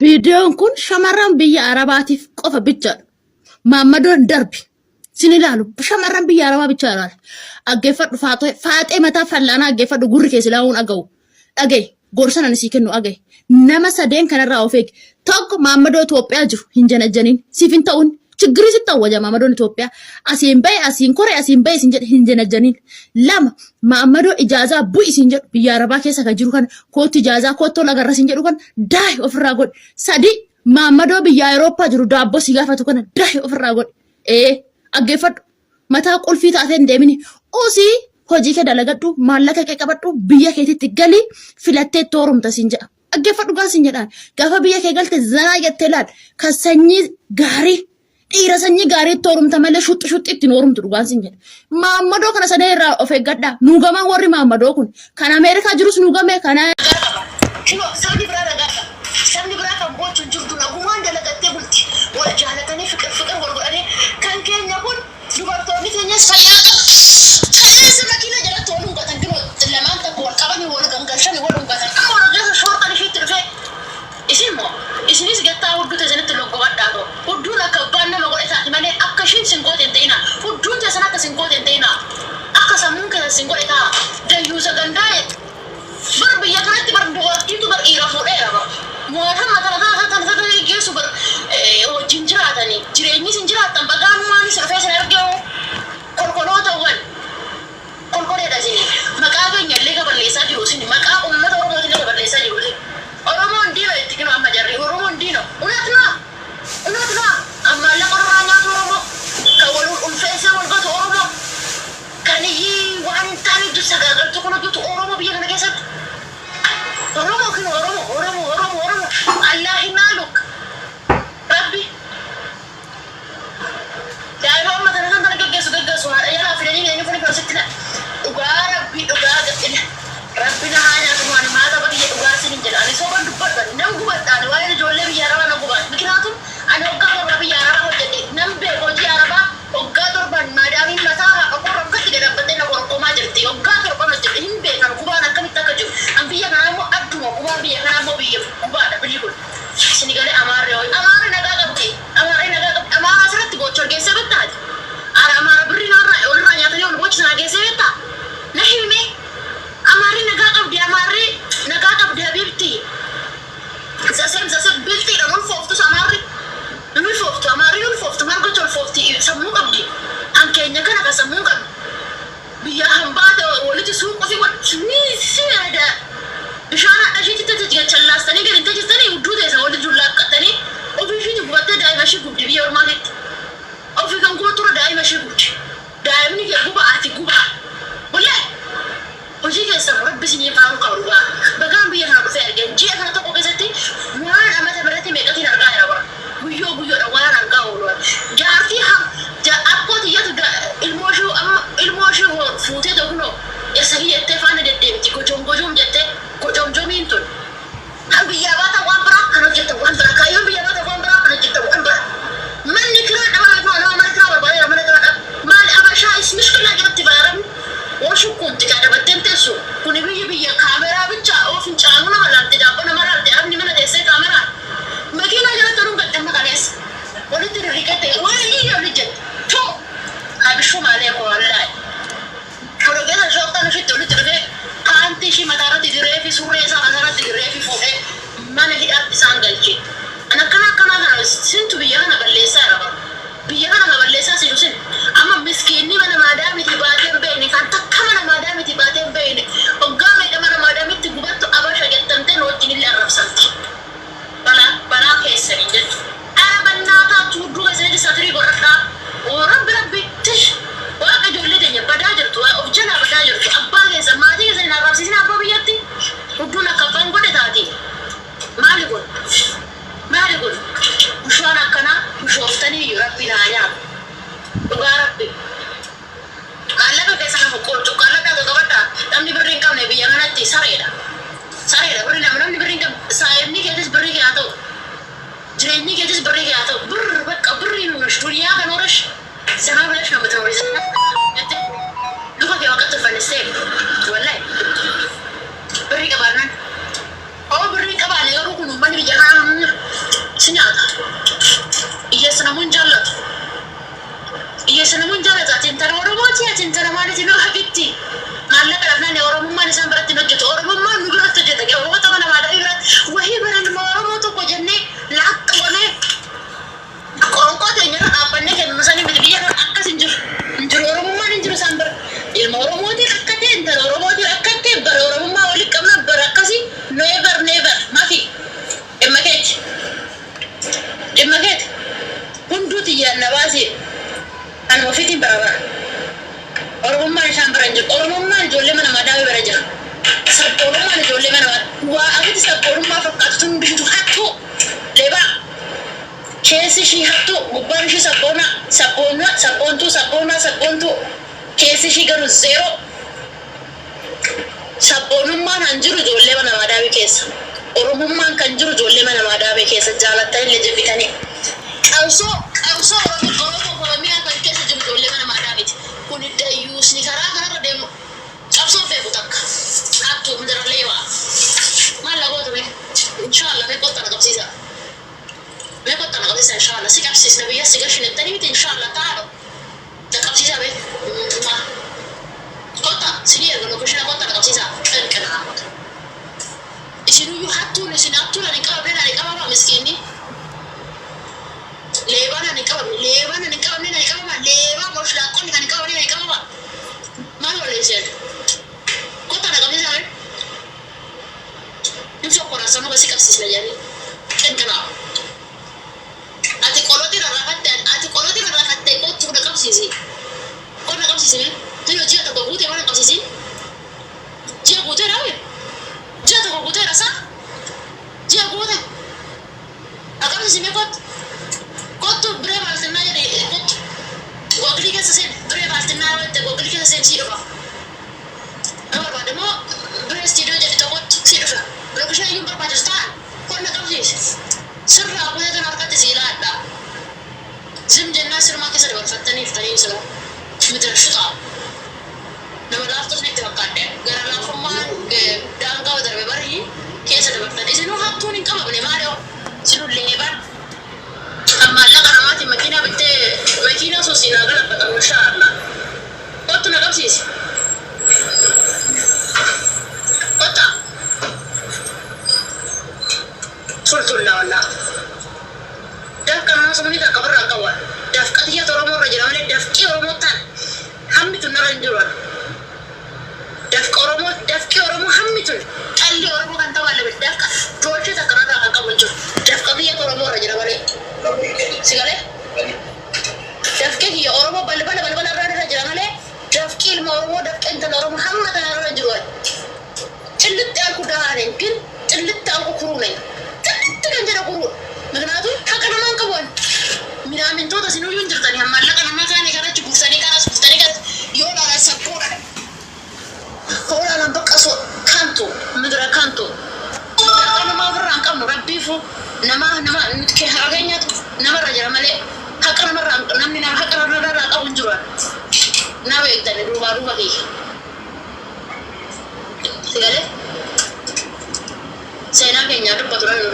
فيديو كون شمران بيا عرباتي قف بيتشر محمدون دربي سنلالو شمران بيا عربا بيتشر اجفت فاطمه متى فلانا اجفت غوري كيسلاون اجو اجي غورسنا نسيكنو اجي نما سدين كان راوفيك توك محمدو ኢትዮጵያ ጅሩ hinjanajjanin sifin ta'un ችግር ሲታወጀ ማመዶን ኢትዮጵያ አሲንበይ አሲንኮሬ አሲንበይ ሲንጀ hinjanajjanin lama ማመዶ ኢጃዛ ቡይ ሲንጀ ቢያረባ ከሰ ከጅሩ ከን ኮት ኢጃዛ ኮቶ ለገረ ሲንጀ ዱከን ዳይ ኦፍራ ጎድ ሳዲ ማመዶ ቢያ አውሮፓ ጅሩ ዳቦ ሲጋፈቱ ከን ዳይ ኦፍራ ጎድ አገፈድ መታ ቁልፊ ታተን ደሚኒ ኦሲ hojii ke dalagadhu maallaqa ke qabadhu biyya keetitti gali filattee toorumta sinja aggefadhu gaa sinjedhaan gaafa biyya kee galte zanaa jettee laal kan sanyii gaarii dhiira sanyii gaarii toorumta malee shuxxi itti noorumtu dhugaan sinjedha maammadoo kana sanee irraa of eeggadhaa nuugamaan warri maammadoo kun kan Ameerikaa jirus nuugame kana sabni biraa kan bochu jirtu nagumaan dalagattee bulti wal jaalatanii fiqir wal godhanii kan keenya kun dubartoonni keenyas fayyaa سمكينا جلت ولون قتن كنو لما أنت قول قبني ولا قنقلشني ولا قتن أما ولا جالس شرطة نشيط رفع اسمه اسميس قطع ودو تزنت اللوجو بداتو ودو لك بنا ما قلت أنت ماني أكشين سنقود انتينا ودو جسنا تسنقود انتينا أكسمون كذا سنقود إتا ده يوزا قنداي بربي يا كانت بربوا كيتو بريرا فوريرا مورها مثلا هذا يجلسوا بر وجنجراتني جريني سنجرات تنبغان ماني سرفيس نرجعو كل أول كل ده زين مكابين يلي قبل ليسا جروسين مكاب أمة أورومو تلي قبل ليسا جروسين أورومو دينو يتكلم أما جري أورومو دينو وناتنا أما لا قرآن أورومو كولون أنفاسا والقط أورومو كان يجي وان تاني جسا قال تكون جت أورومو بيجنا كيسات أورومو كنو أورومو الله ينالك ربي دائما ما تنزل جسوا يلا في الدنيا يعني فني بسيطنا ربنا هاي أسمعني ماذا بدي أقاسين جل أنا سوبر دبر نم قبض أنا وايد جولة بيجارا أنا قبض مكناتهم أنا أقدر ربي يارا وجدي نم بيجي يارا أقدر بن ما دامي مساها أقول ربك تيجي ربنا نقول قوما جرتي أقدر بنا جرتي هم بيجنا قبض أنا كم تكجو أم بيجنا مو أدمو قبض بيجنا مو بيجي قبض بيجول سني قال أماري أمارة سرت بوتشر جيسة بتاعي أمارة بري نارا أولنا ياتني أول بوتشر جيسة بتاع نحيمي أماري نقاط بدي حبيبتي زاسم بلتي رمون فوفتو أماري ما قلت الفوفتي سموك أبدي أنك إنك أنا كسموك بيا هم بعد ولدي سوق في وقت ميسي هذا بشارة أشيء تتجه تلاس تاني كده تجي تاني وجود إذا ولدي جلّاك تاني أو في شيء تبغى داي ماشي قبدي بيا ورمالت أو في كم قوة ترى داي ماشي قبدي داي مني كبوبا أتي كوبا ولا وجي كيسا ربي سني فاهم قاروا بقام بيا هنا بفعل جنجي أنا تقول كذاتي وانا أما تبرتي ميكاتي نرجع يا ربا بيو وانا نرجع ولوا جارتي هم جا أبوتي يتوجا الموشو هو فوتي دهنو يسهي التفانة دتيمتي كوجوم جتة كوجوم ينتون هم بيا باتا وامبرا أنا جت وامبرا كايوم بيا باتا وامبرا أنا جت وامبرا من نكرر أنا ما نكرر بقى ما نكرر ما أبى شايس مشكلة جت تبارم وشو كنت قاعدة بتنتسو كوني بيجي كاميرا بتجا أو في جانونا ملانتي جابنا مرات أبني من هذه كاميرا ما كنا جالس تروم قدام مكانيس ولا تريكته ولا يجي ولا جت تو أبي شو مالي والله kalau kita shortan itu dulu terus kanti si matara tidur في سورة sama tidur في فوق mana hidup di sanggal cik anak-anak kan sentuh biarkan berlesa apa biarkan berlesa sih usin ama miskin ni mana madam itu batin begini kan tak mana madam itu batin begini ogam itu mana madam itu buat tu apa saja tentang roti ni lah rasa bala kesan ini apa nata tu dua saja satu ribu orang berapa tish wah kejualan dia pada tu objeknya pada tu apa ke sama dia saya nak rasa apa biarti udah nak kapan kau dah tadi maligul مشوانا كنا مشوفتني يربي نايا وغاربي على كيف أنا بقول تقول لك هذا كبرتا تمني برين كم نبي yang nanti sareda برين أنا نبي برين كم سايبني كده برين كده جريني كده برين كده بك برين مشتوريا كنورش سما بلاش كم بتروي سما لو كده وقت الفلسطين والله برين كبرنا أو برين كبرنا يروحون ummanni biyya kanaa si nyaata. Iyyeessa namuun jaallatu. Iyyeessa namuun jaallatu. Ati intala Oromooti, ati intala maaliitii noo habitti. Maallaqa dhabnaan Oromummaan isaan biratti hojjetu. Oromummaan nu biratti hojjeta. Oromoota mana maadaa biratti wahii baran Oromoo tokko jennee laaqqa goonee qoonqoo teenya dhaabbannee kennu sanii miti biyya kana akkas hin jiru. Hin jiru Oromummaan hin jiru isaan bira. Ilma Oromootiin akka ta'e intala Oromootiin akka ta'e bara Oromummaa waliin qabna bara akkasii never maafi dhimma keeti. Dhimma keeti. Hunduuti yaadna baasee kan ofiitiin bara. Oromummaan isaan bira hin jiru. Oromummaan ijoollee mana madaa bira jira. Sabboonummaan ijoollee mana madaa. Waa akkati sabboonummaa fakkaatu tun bishitu hattuu leebaa. Keessi ishii hattuu gubbaan ishii sabboontuu keessi ishii garuu zeeroo. Sabboonummaan kan jiru ijoollee mana madaa keessa. Oromummaan kan jiru ijoollee mana madaa keessa jaalattan illee jibbitanii. Qabsoo Oromiyaa kan keessa jiru ijoollee mana madaa miti. Kun dayyuus ni karaa kanarra deemu. Qabsoo beeku takka. Hattuu midirallee waa. Maal lagoota mee? Inshallah mee qotta na qabsiisa. Mee qotta na qabsiisa inshallah. Si qabsiisna biyya si gashinettanii miti inshallah taa'adha. Na qabsiisa mee? Qotta sinii erga lookashina qotta na qabsiisa. Qanqanaa. Isinuyyuu hattuun isin hattuun ani qabamne ani qabama miskiinni. Leebaan ani qabamne ani qabama. Leebaa moshulaaqonni ani qabamne ani qabama. Maal waleesseen? Qotta na qabsiisa mee? Nimsa qoraasanu basi qabsiisna jedhanii. Qanqanaa. Ati qolooti rarraafattee qottuu na qabsiisi. Qonna qabsiisi mee? Tayyo ji'a tokko guutee waan qabsiisi? Ji'a guutee dhaabee? Ji'a tokko guutee rasaa? Ji'a guute? Aqabsiisi mee kottu? Kottu biree baaltinnaa jedhee kottu. Googilii keessa seen biree baaltinnaa wante googilii keessa seen sii dhufa. Yoo barbaade moo biree istiidiyoo jedhe tokkotti sii dhufa. Lookishee iyyuu barbaachisu ta'an qonna qabsiisi. Sirraa kutaa kan harkatti sii laadhaa. Zim jennaa sirmaa keessa dabarfattaniif ta'ee sirra. Mitira shuxaa. Nama laaftus nitti fakkaadhe. Gara laafummaan daangaa darbe barii keessa dabartanii. Isinuu hattuun hin qabamne maaloo? Isinuu leebaan. Maallaqa namaatiin makiinaa bittee makiinaa sosiinaa galaffatamu inshaallah. Kottu na qabsiisi. Kotta. Sultullaa wallaa. Dafqa nama sumuni takka birraa qabu. Dafqa xiyyaata Oromoo irra jira malee dafqii Oromoo ta'an hammi tun narra hin jiru. Dafqii Oromoo hammi tun qalli Oromoo kan ta'u alle dafqa tolchee takka narraa kan qabu hin jiru. Dafqa xiyyaata Oromoo irra jira malee. Sigalee? Dafqii kiyya Oromoo balbala irra jira malee dafqii ilma Oromoo dafqii intala Oromoo hamma tana irra jiru. Cillitti alku dahaaren kin cillitti alku kuruunen. Cillitti kan jedha kuruun. ምክንያቱም ሀቅ ነማን ቀቦን ምናምን ቶታ ሲኖር ይንጀርታኒ ማለቀ ነማ ካኔ ካራች ጉፍታኒ ካራስ ይሆና ሰፖራ ሆላላን በቀሶ ካንቶ ምድረ ካንቶ ነማ ብራን ቀም ነው ረቢፉ ነማ ንትከ አገኛት ነመራ ጀራመለ ሀቅ ነመራ ነምና ሀቅ ነመራ ቀው እንጅሯል ናበ ይተነ ዱባሩ ባቂ ሲጋለ ሴና ከኛ ድበቱራ ነው